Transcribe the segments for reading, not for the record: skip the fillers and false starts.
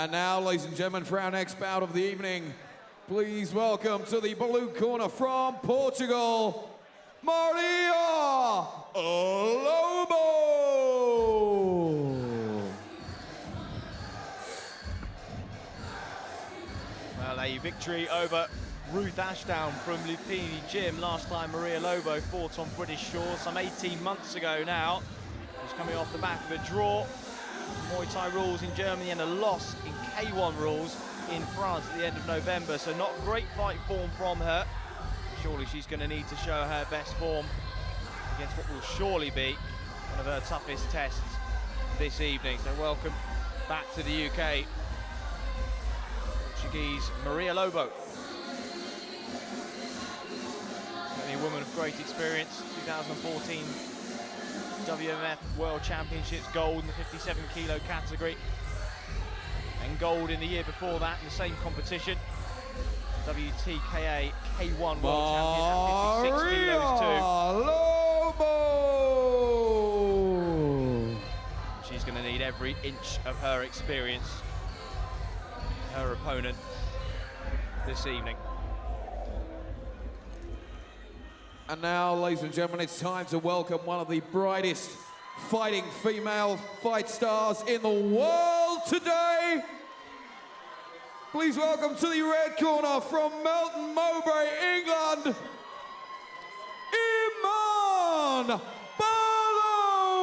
And now, ladies and gentlemen, for our next bout of the evening, please welcome to the blue corner from Portugal, Maria Lobo! Well, a victory over Ruth Ashdown from Lupini Gym. Last time Maria Lobo fought on British shores some 18 months ago now. She's coming off the back of a draw, Muay Thai rules in Germany, and a loss in K1 rules in France at the end of November. So not great fight form from her. Surely she's going to need to show her best form against what will surely be one of her toughest tests this evening. So welcome back to the UK, Portuguese Maria Lobo. Certainly a woman of great experience. 2014 WMF World Championships gold in the 57 kilo category, and gold in the year before that in the same competition. WTKA K1 World Champion at 56 kilos too. Lobo! She's going to need every inch of her experience, her opponent this evening. And now, ladies and gentlemen, it's time to welcome one of the brightest fighting female fight stars in the world today. Please welcome to the red corner from Melton Mowbray, England, Iman Barlow!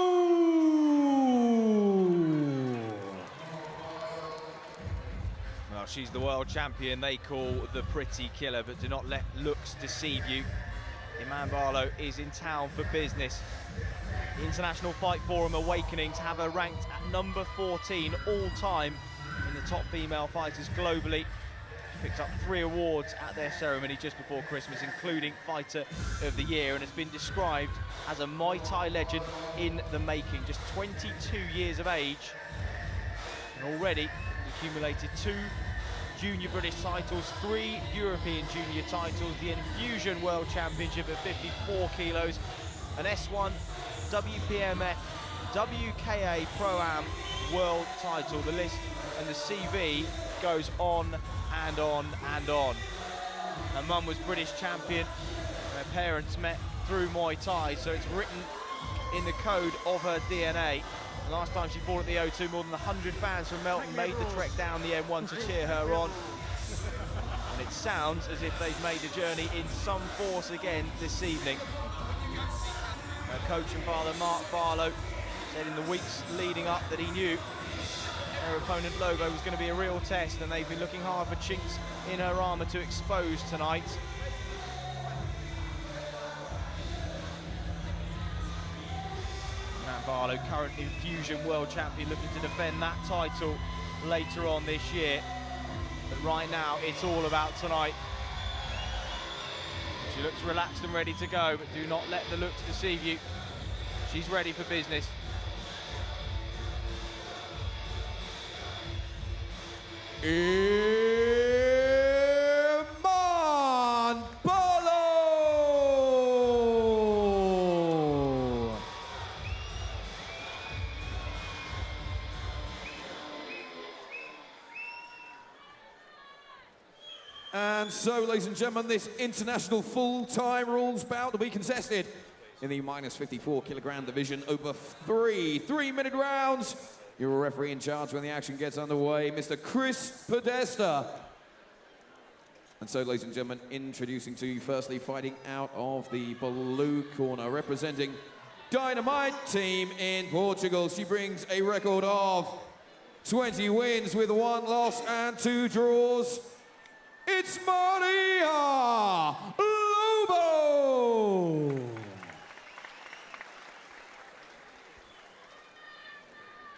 Well, she's the world champion they call the pretty killer, but do not let looks deceive you. Iman Barlow is in town for business. The International Fight Forum Awakening to have her ranked at number 14 all-time in the top female fighters globally. She picked up 3 awards at their ceremony just before Christmas, including Fighter of the Year, and has been described as a Muay Thai legend in the making. Just 22 years of age, and already accumulated 2 junior British titles, 3 European junior titles, the Infusion World Championship at 54 kilos, an S1 WPMF WKA Pro-Am World title. The list and the CV goes on and on and on. Her mum was British champion. Her parents met through Muay Thai, so it's written in the code of her DNA. Last time she fought at the O2, more than 100 fans from Melton made the trek down the M1 to cheer her on. And it sounds as if they've made the journey in some force again this evening. Her coach and father, Mark Barlow, said in the weeks leading up that he knew her opponent Lobo was going to be a real test, and they've been looking hard for chinks in her armour to expose tonight. Iman Barlow, current Infusion World Champion, looking to defend that title later on this year. But right now, it's all about tonight. She looks relaxed and ready to go, but do not let the looks deceive you. She's ready for business. Iman Barlow! And so, ladies and gentlemen, this international full-time rules bout will be contested in the minus 54 kilogram division over 3 3-minute rounds. Your referee in charge when the action gets underway, Mr. Chris Podesta. And so, ladies and gentlemen, introducing to you firstly, fighting out of the blue corner, representing Dynamite Team in Portugal. She brings a record of 20 wins with 1 loss and 2 draws. It's Maria Lobo!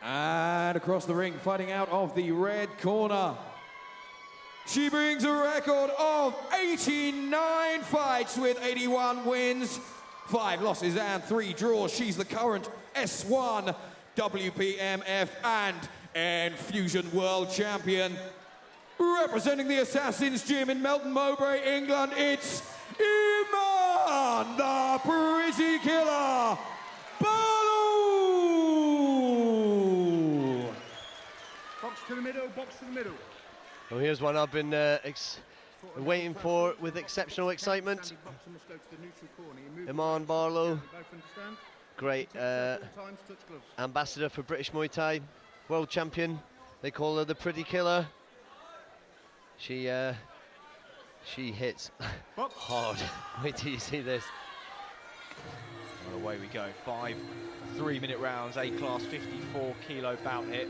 And across the ring, fighting out of the red corner, she brings a record of 89 fights with 81 wins, 5 losses and 3 draws. She's the current S1 WPMF and Infusion World Champion. Representing the Assassin's Gym in Melton Mowbray, England, it's Iman, the Pretty Killer Barlow! Box to the middle, box. box to the middle. Well, here's one I've been waiting for with exceptional excitement. Iman Barlow, great ambassador for British Muay Thai, world champion. They call her the Pretty Killer. She hits hard. Wait till you see this. Well, away we go. 5 3-minute rounds, A-class 54 kilo bout hit.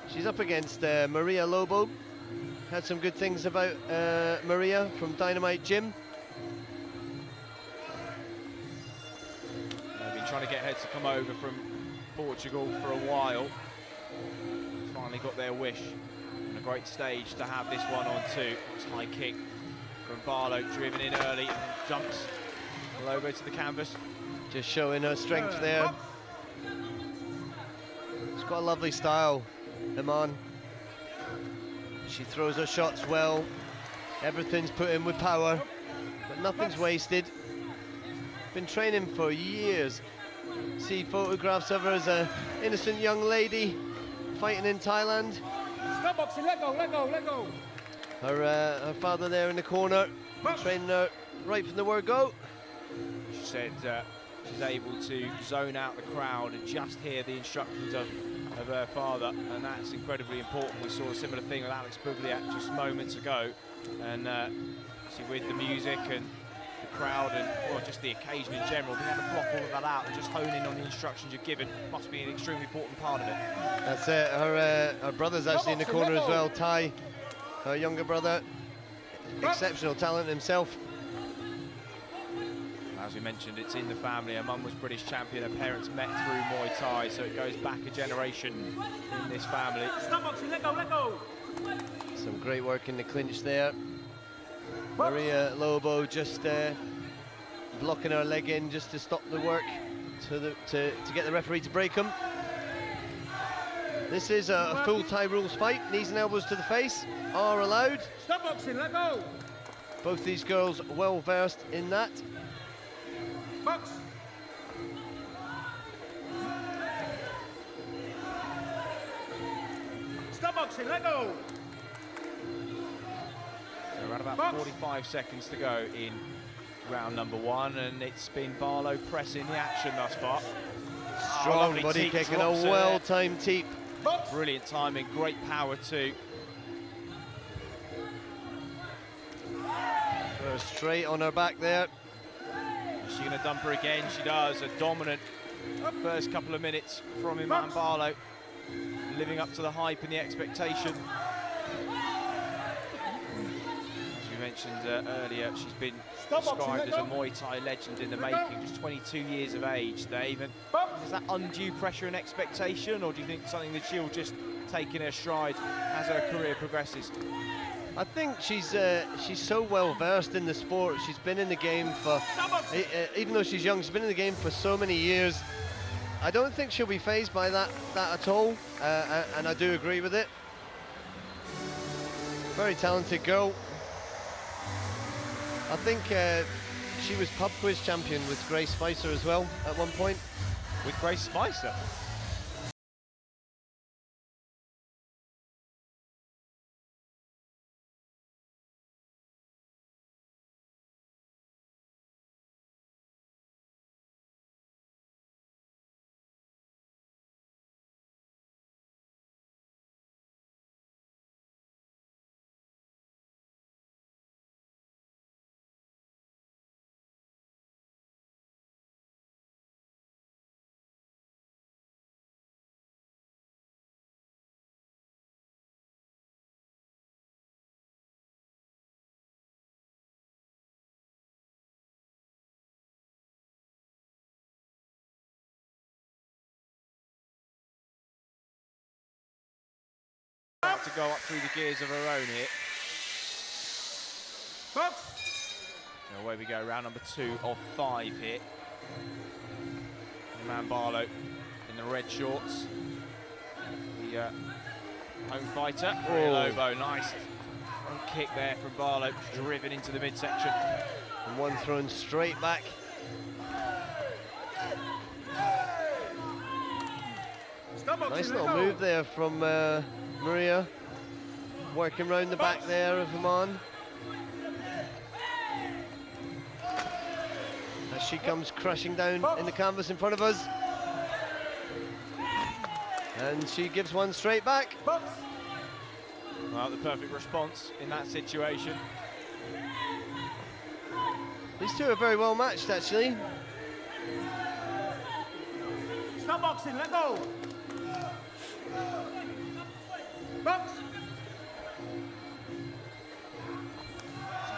She's up against Maria Lobo. Had some good things about Maria from Dynamite Gym. They've been trying to get her to come over from Portugal for a while. Finally got their wish. And a great stage to have this one on too. It's high kick from Barlow, driven in early, and jumps Lobo to the canvas. Just showing her strength there. She's got a lovely style, Iman. She throws her shots well. Everything's put in with power, but nothing's wasted. Been training for years. See photographs of her as an innocent young lady fighting in Thailand. Stop boxing, let go, let go, let go. Her father there in the corner, training her right from the word go. She said she's able to zone out the crowd and just hear the instructions of her father, and that's incredibly important. We saw a similar thing with Alex Bugliat just moments ago, and see, with the music and the crowd and well, just the occasion in general, being able to block all of that out and just hone in on the instructions you're given must be an extremely important part of it. That's it. Her brother's actually in the corner as well, Ty, her younger brother, exceptional talent himself. As we mentioned, it's in the family. Her mum was British champion, her parents met through Muay Thai, so it goes back a generation in this family. Stop boxing, let go, let go. Some great work in the clinch there. Maria Lobo just blocking her leg in just to stop the work, to get the referee to break them. This is a full Thai rules fight. Knees and elbows to the face are allowed. Stop boxing, let go. Both these girls well versed in that. Box. Stop boxing, let go. So around about 45 seconds to go in round number 1, and it's been Barlow pressing the action thus far. Strong body kick and a well-timed teep. Brilliant timing, great power too. Throw her straight on her back there. Is she going to dump her again? She does. A dominant first couple of minutes from Iman Barlow, living up to the hype and the expectation. As we mentioned earlier, she's been described as a Muay Thai legend in the making, just 22 years of age, Dave. And is that undue pressure and expectation, or do you think something that she'll just take in her stride as her career progresses? I think she's so well versed in the sport. She's been in the game for, even though she's young, she's been in the game for so many years. I don't think she'll be fazed by that at all, and I do agree with it. Very talented girl. I think she was pub quiz champion with Grace Spicer as well at one point. With Grace Spicer? To go up through the gears of her own here. And away we go, round number 2 of 5 here. Iman Barlow in the red shorts. The home fighter, Lobo, nice front kick there from Barlow, driven into the midsection. And one thrown straight back. Nice little move there from Maria. working round the back there of Iman. As she comes crashing down in the canvas in front of us. And she gives one straight back. Well, the perfect response in that situation. These two are very well matched, actually. Stop boxing, let go. Box.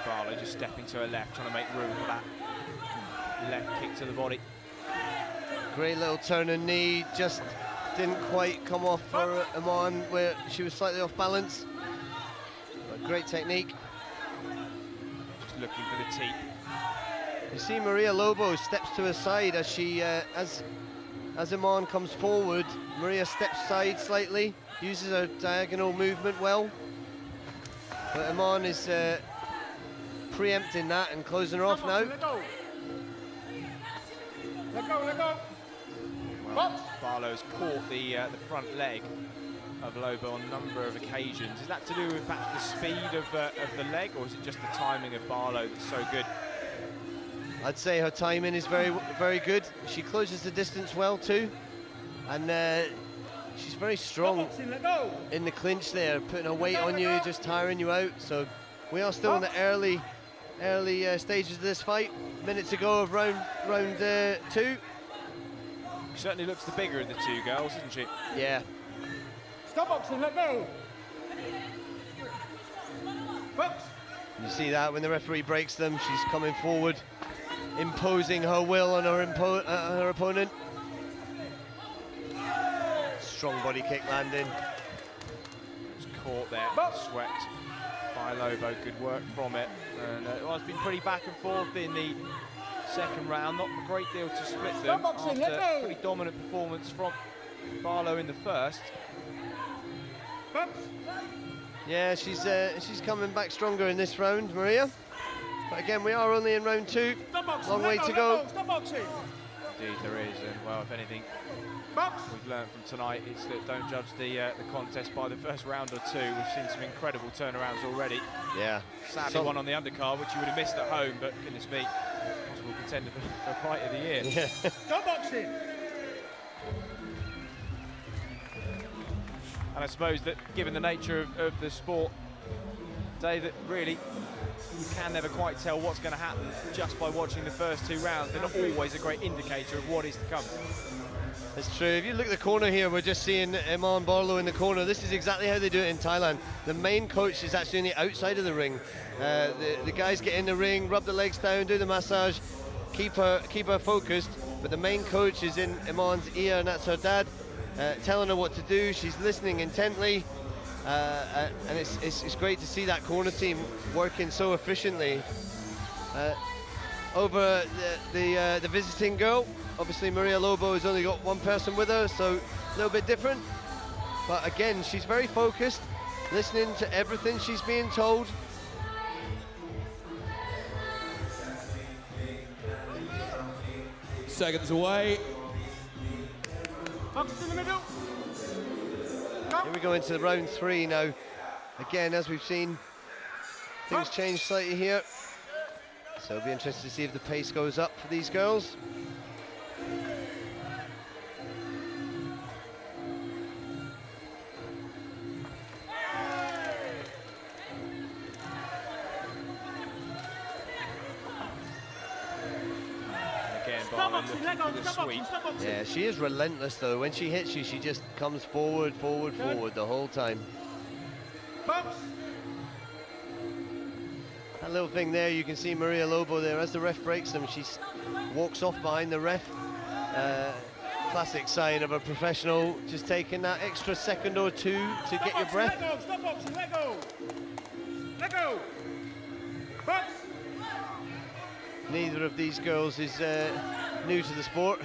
Barlow just stepping to her left, trying to make room for that left kick to the body. Great little turn and knee, just didn't quite come off for Iman, where she was slightly off balance. But great technique. Just looking for the teep. You see Maria Lobo steps to her side as she, as Iman comes forward. Maria steps aside slightly, uses her diagonal movement well. But Iman is preempting that and closing her off now. Let go. Let go, let go. Well, Barlow's caught the front leg of Lobo on a number of occasions. Is that to do with perhaps the speed of the leg, or is it just the timing of Barlow that's so good? I'd say her timing is very good. She closes the distance well too, and she's very strong in the clinch there, putting her weight on you, just tiring you out. So we are still in the early stages of this fight. Minute to go of round 2. She certainly looks the bigger of the two girls, isn't she? Yeah. Stop boxing, let go. Box. You see that when the referee breaks them, she's coming forward, imposing her will on her opponent. Strong body kick landing. Was caught there, swept by Lobo. Good work from it. And well, it's been pretty back and forth in the second round. Not a great deal to split them after a pretty dominant performance from Barlow in the first. Yeah, she's coming back stronger in this round, Maria. But again, we are only in round 2. Long way to go. Stop boxing. Indeed there is, and well, if anything we've learned from tonight, it's that don't judge the contest by the first round or two. We've seen some incredible turnarounds already. Yeah. Sadly, one on the undercard, which you would have missed at home, but goodness me, possible contender for fight of the year. Yeah. Stop boxing. And I suppose that given the nature of the sport, Dave, that really you can never quite tell what's going to happen just by watching the first 2 rounds. They're not always a great indicator of what is to come. That's true. If you look at the corner here, we're just seeing Iman Barlow in the corner. This is exactly how they do it in Thailand. The main coach is actually on the outside of the ring. The guys get in the ring, rub the legs down, do the massage, keep her focused. But the main coach is in Iman's ear, and that's her dad, telling her what to do. She's listening intently, and it's great to see that corner team working so efficiently. Over the visiting girl, obviously Maria Lobo has only got one person with her, so a little bit different. But again, she's very focused, listening to everything she's being told. Seconds away. Box in the middle. Here we go into round 3 now. Again, as we've seen, things change slightly here. So it'll be interesting to see if the pace goes up for these girls. Again, Barlow looking for the sweep. Yeah, she is relentless though. When she hits you, she just comes forward, forward, forward the whole time. Box. That little thing there, you can see Maria Lobo there. As the ref breaks them, she walks off behind the ref. Classic sign of a professional, just taking that extra second or two to get your breath. Let go. Stop boxing. Let go. Let go. Box. Neither of these girls is new to the sport.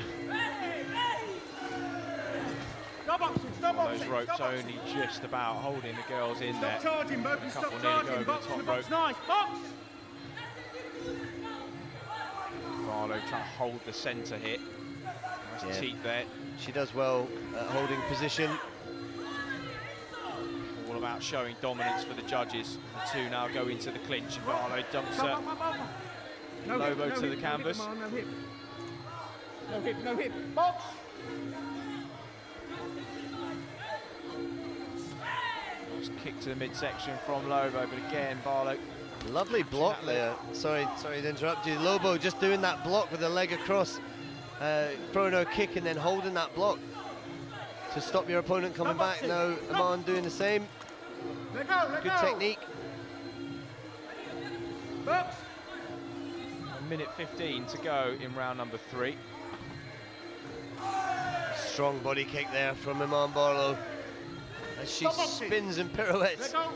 Stop boxing. Stop boxing. Those ropes Stop only just about holding the girls in there. Stop charging, both. A Stop couple nearly go charging. over Box the in the top box. rope. Nice. Box. Barlow trying to hold the centre hit. Nice Yeah. teep there. She does well at holding position. All about about showing dominance for the judges. The two now go into the clinch, and Barlow dumps Lobo to the canvas. No hip. No hip, no hip. Box! Nice kick to the midsection from Lobo, but again, Barlow. Lovely block there. Sorry to interrupt you. Lobo just doing that block with the leg across, throwing her kick and then holding that block to stop your opponent coming back. Now Iman doing the same. Let go, let Good go. technique. Box! A minute 15 to go in round number 3. Strong body kick there from Iman Barlow as she spins and pirouettes, Let go.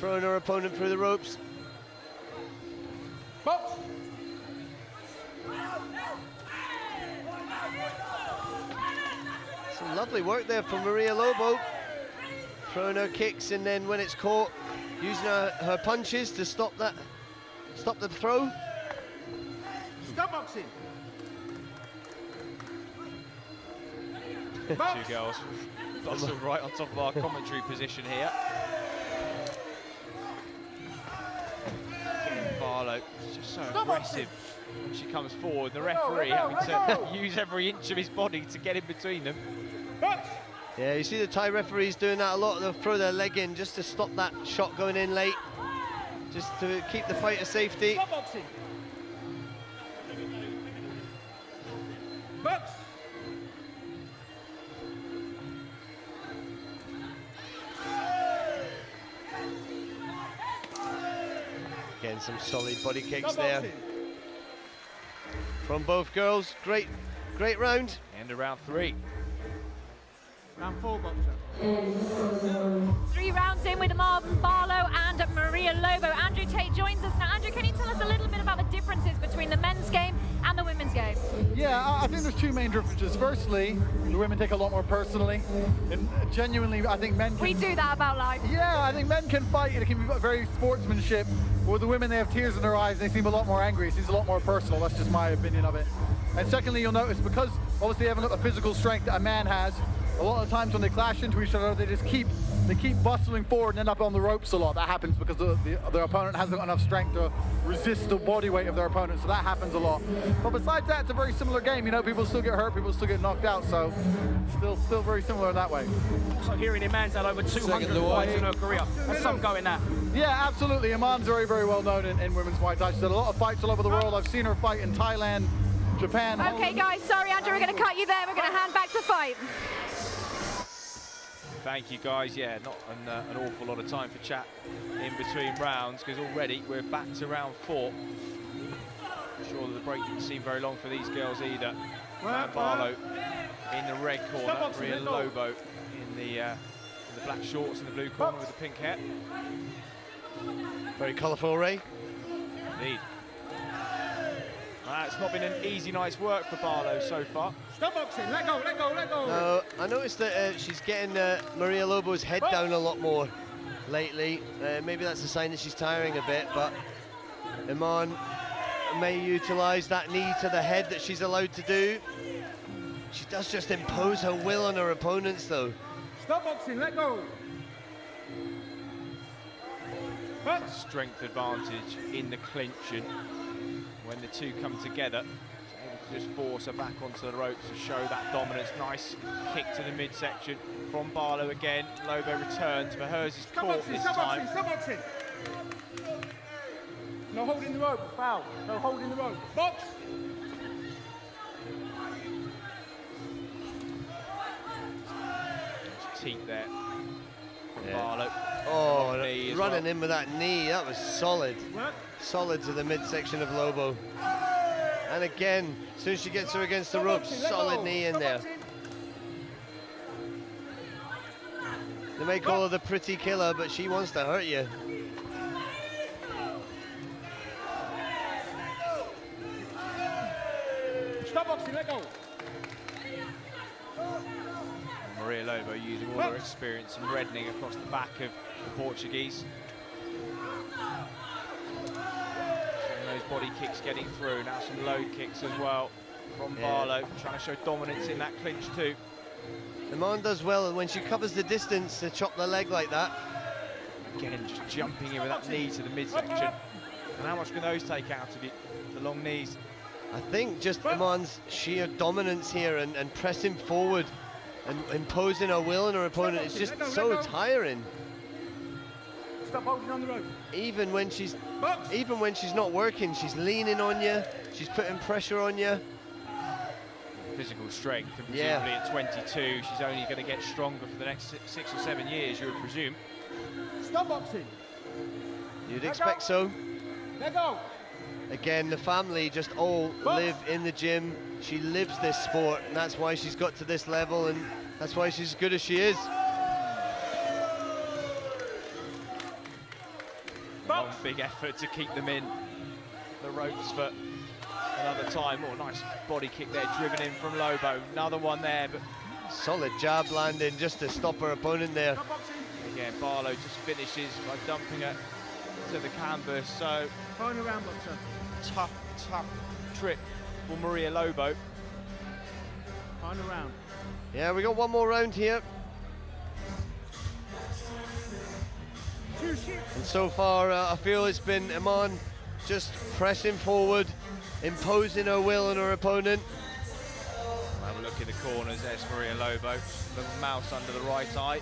throwing her opponent through the ropes. Box! Some lovely work there from Maria Lobo, throwing her kicks and then when it's caught, using her punches to stop the throw. Stop boxing. Two girls bustle right on top of our commentary position here. Barlow is just so aggressive when she comes forward. The referee having to use every inch of his body to get in between them. Yeah, you see the Thai referees doing that a lot. They'll throw their leg in just to stop that shot going in late, just to keep the fighter safety. Stop boxing. Box! Again, some solid body kicks there from both girls. Great round. End of round 3. Round 4, boxer. 3 rounds in with Iman Barlow and Maria Lobo. Andrew Tate joins us now. Andrew, can you tell us a little bit about the differences between the men's game and the women's game? Yeah, I think there's 2 main differences. Firstly, the women take a lot more personally, and genuinely, I think men can... We do that about life. Yeah, I think men can fight, and it can be very sportsmanship. With the women, they have tears in their eyes, and they seem a lot more angry. It seems a lot more personal. That's just my opinion of it. And secondly, you'll notice, because obviously they haven't got the physical strength that a man has, a lot of times when they clash into each other, they keep bustling forward and end up on the ropes a lot. That happens because their opponent hasn't got enough strength to resist the body weight of their opponent, so that happens a lot. But besides that, it's a very similar game. You know, people still get hurt, people still get knocked out, so still very similar in that way. Also hearing Iman's had over 200 fights in her career. That's some going that. Yeah, absolutely. Iman's very, very well known in women's Muay Thai. She's done a lot of fights all over the world. I've seen her fight in Thailand, Japan. Okay, guys, sorry, Andrew, we're going to cut you there. We're going to hand back the fight. Thank you, guys. Yeah, not an awful lot of time for chat in between rounds, because already we're back to round 4. I'm sure that the break didn't seem very long for these girls either. Iman Barlow in the red corner, Maria Lobo in the black shorts and the blue corner with the pink hair. Very colourful array. Indeed. It's not been an easy night's work for Barlow so far. Stop boxing. Let go, let go, let go. No, I noticed that she's getting Maria Lobo's head down a lot more lately. Maybe that's a sign that she's tiring a bit, but Iman may utilise that knee to the head that she's allowed to do. She does just impose her will on her opponents, though. Stop boxing. Let go. Strength advantage in the clinch, and when the two come together, she's able to just force her back onto the ropes to show that dominance. Nice kick to the midsection from Barlow again. Lobo returns, but hers is caught this time. Stop boxing. No holding the rope. Foul. No holding the rope. Box. Teeth there from Barlow. Oh, running in with that knee, that was solid. Work. Solid to the midsection of Lobo. And again, as soon as she gets her against the ropes, solid knee in there. They may call her the pretty killer, but she wants to hurt you. Stop boxing. Let go. Maria Lobo using all her experience and reddening across the back of the Portuguese. Showing those body kicks getting through. Now some load kicks as well from Barlow, trying to show dominance in that clinch too. Iman does well when she covers the distance to chop the leg like that. Again, just jumping in with that knee to the midsection. And how much can those take out of you? The long knees. I think just Iman's sheer dominance here and pressing forward and imposing her will on her opponent is just so tiring. Stop holding on the rope. Even when she's not working, she's leaning on you, she's putting pressure on you. Physical strength, and presumably at 22, she's only going to get stronger for the next 6 or 7 years, you would presume. Stop boxing. You'd expect so. Let go. Again, the family just all live in the gym. She lives this sport, and that's why she's got to this level, and that's why she's as good as she is. One big effort to keep them in the ropes for another time. Oh, nice body kick there, driven in from Lobo. Another one there, but Solid jab landing just to stop her opponent there. again, Barlow just finishes by dumping her to the canvas. So Final round, boxer. tough trip for Maria Lobo. Final round. Yeah, we got one more round here. And so far, I feel it's been Iman just pressing forward, imposing her will on her opponent. We'll have a look in the corners. There's Maria Lobo, little mouse under the right eye.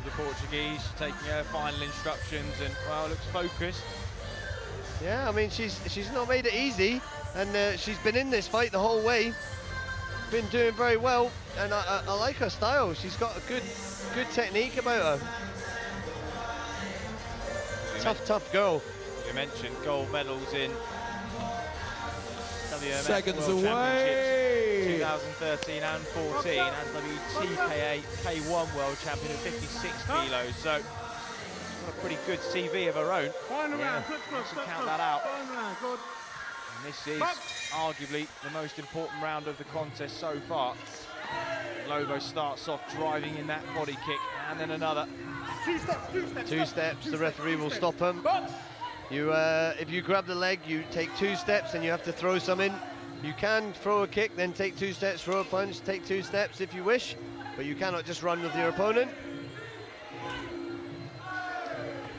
The Portuguese taking her final instructions, and well, looks focused. Yeah, I mean, she's not made it easy, and she's been in this fight the whole way. Been doing very well, and I like her style. She's got a good technique about her. Tough girl. As you mentioned, gold medals in WMF Seconds World away. Championships 2013 and 14, and WTKA K1 World Champion at 56 kilos. So she's got a pretty good CV of her own. Final round. Good, Count that out. Final round. Good. And this is arguably the most important round of the contest so far. Lobo starts off driving in that body kick, and then another. Two steps. The referee will stop him. If you grab the leg, you take 2 steps and you have to throw some in. You can throw a kick, then take 2 steps, throw a punch, take 2 steps if you wish, but you cannot just run with your opponent.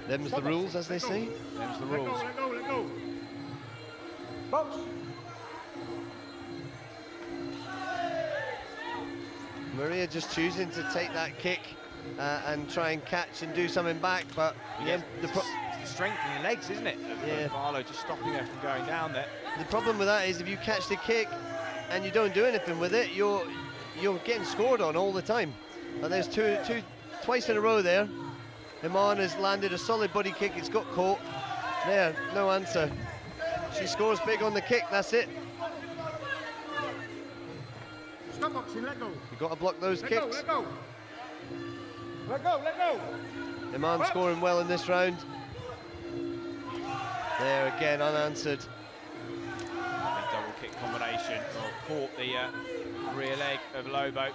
Them's the rules, as they say. Them's the rules. Let go. Box. Maria just choosing to take that kick and try and catch and do something back, but again, It's the strength in the legs, isn't it? Yeah. Barlow just stopping her from going down there. the problem with that is if you catch the kick and you don't do anything with it, you're getting scored on all the time. And there's twice in a row there. Iman has landed a solid body kick, it's got caught. There, no answer. She scores big on the kick, that's it. Stop boxing. Let go. You've got to block those kicks. Let go. Let go. Iman scoring well in this round. There again, unanswered. A double kick combination. Caught the rear leg of Lobo.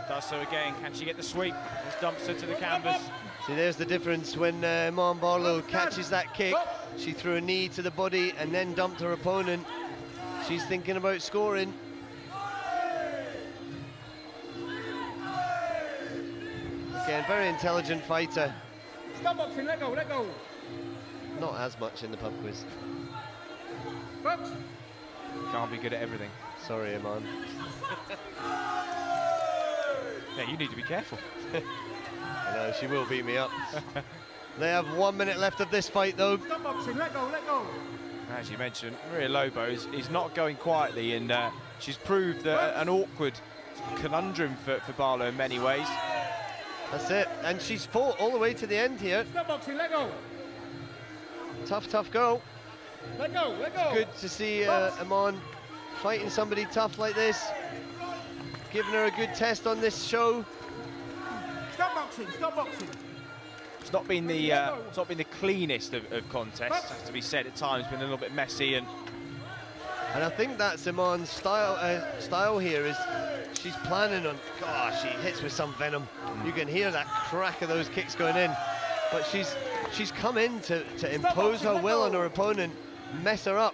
Does so again. Can she get the sweep? Just dumps her to the canvas. See, there's the difference. When Iman Barlow catches that kick, she threw a knee to the body and then dumped her opponent. She's thinking about scoring. Again, very intelligent fighter. Stop boxing. Let go. Not as much in the pub quiz. Box. Can't be good at everything. Sorry, Iman. Yeah, you need to be careful. I know, she will beat me up. They have 1 minute left of this fight, though. Stop boxing. Let go. As you mentioned, Maria Lobo is not going quietly, and she's proved an awkward conundrum for Barlow in many ways. That's it. And she's fought all the way to the end here. Stop boxing. Let go. Tough girl. Let go. Good to see Iman fighting somebody tough like this. Giving her a good test on this show. Stop boxing. It's not been the cleanest of contests, has to be said. At times, been a little bit messy, and I think that's Iman's style here is she's planning on, gosh, she hits with some venom. You can hear that crack of those kicks going in. But she's come in to impose her will on her opponent, mess her up.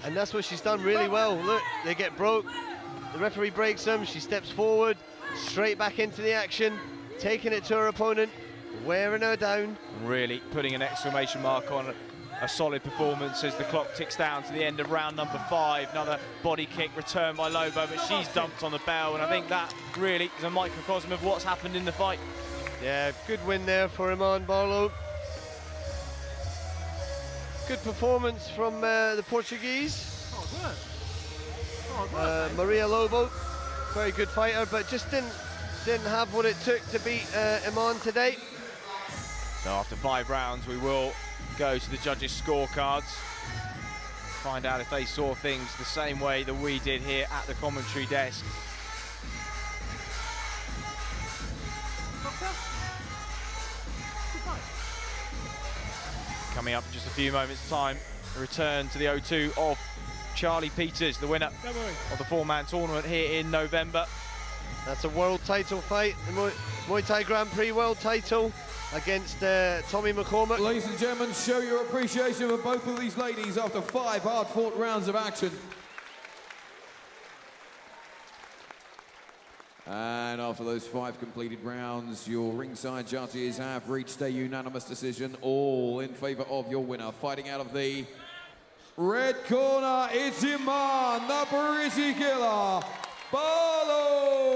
And that's what she's done really well. Look, they get broke. The referee breaks them. She steps forward, straight back into the action, taking it to her opponent. wearing her down. Really putting an exclamation mark on a solid performance as the clock ticks down to the end of round number 5. Another body kick returned by Lobo, but she's dumped on the bell, and I think that really is a microcosm of what's happened in the fight. Yeah, good win there for Iman Barlow. Good performance from the Portuguese. Maria Lobo, very good fighter, but just didn't have what it took to beat Iman today. So after 5 rounds, we will go to the judges' scorecards, find out if they saw things the same way that we did here at the commentary desk. Coming up in just a few moments' time, a return to the O2 of Charlie Peters, the winner of the 4-man tournament here in November. That's a world title fight, the Muay Thai Grand Prix world title against Tommy McCormack. Ladies and gentlemen, show your appreciation for both of these ladies after 5 hard-fought rounds of action. And after those 5 completed rounds, your ringside judges have reached a unanimous decision, all in favor of your winner. Fighting out of the red corner, it's Iman, the Pretty Killer, Barlow.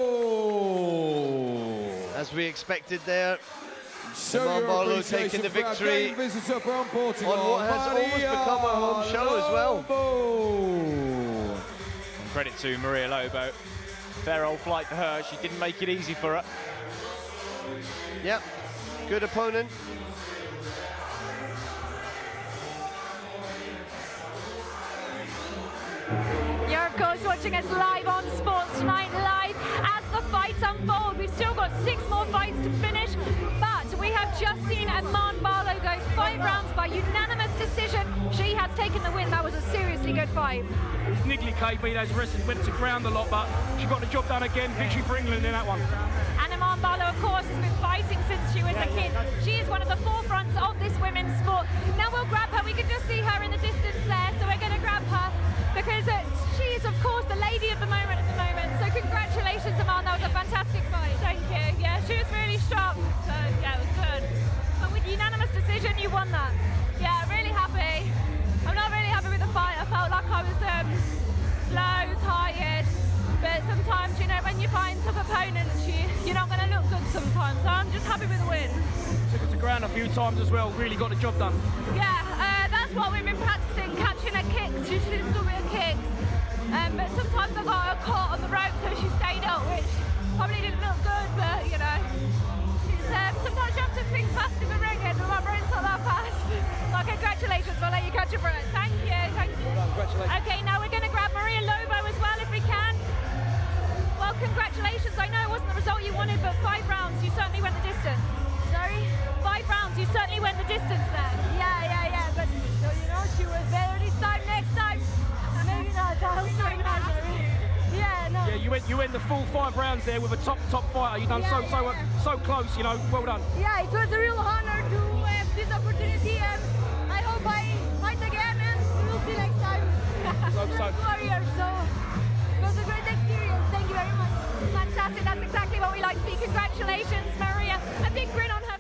As we expected there, Show Iman your Barlow appreciation taking the for our victory game visitor from Portugal, on what has almost become a home show as well. Lobo. And credit to Maria Lobo. Fair old flight for her. She didn't make it easy for her. Yep, good opponent. You're of course watching us live on Sports Tonight Live as the fights unfold. We've still got 6 more fights to finish, but we have just seen Iman Barlow go 5 rounds by unanimous decision. She has taken the win. That was a seriously good fight. Niggly KB, those wrestlers went to ground a lot, but she got the job done again. Victory for England in that one. And Iman Barlow, of course, has been fighting since she was a kid. She is one of the forefronts of this women's sport. Now we'll grab her. We can just see her in the distance there, so we're going to grab her because she is, of course, the lady of the moment at the moment. So congratulations, Iman. That was a fantastic fight. Thank you. Yeah, she was really strong. So, yeah, it was good. But with unanimous decision, you won that. Yeah, really happy. I'm not really happy with the fight. I felt like I was slow, tired. But sometimes, you know, when you find tough opponents, you're not going to look good sometimes. So I'm just happy with the win. Took it to ground a few times as well. Really got the job done. Yeah, that's what we've been practicing, catching her kicks. She should still be her kicks. But sometimes I got her caught on the rope, so she stayed up, which probably didn't look good, but, you know. Sometimes you have to think fast in the ring, and my brain's not that fast. Well, congratulations. I'll let you catch your breath. Thank you. Thank you. Congratulations. Okay, now we're going to grab Maria Lobo as well, if we can. Well, congratulations. I know it wasn't the result you wanted, but 5 rounds, you certainly went the distance. Sorry? 5 rounds, you certainly went the distance there. Yeah. But, so, you know, she was better this time. Next time, maybe not. I'll try not. Yeah, no. Yeah, you went the full 5 rounds there with a top fighter. You done so close, you know. Well done. Yeah, it was a real honor to have this opportunity, and I hope I fight again, and we'll see next time. Warrior, so it was a great experience. Thank you very much. Fantastic. That's exactly what we like to see. Congratulations, Maria. A big grin on her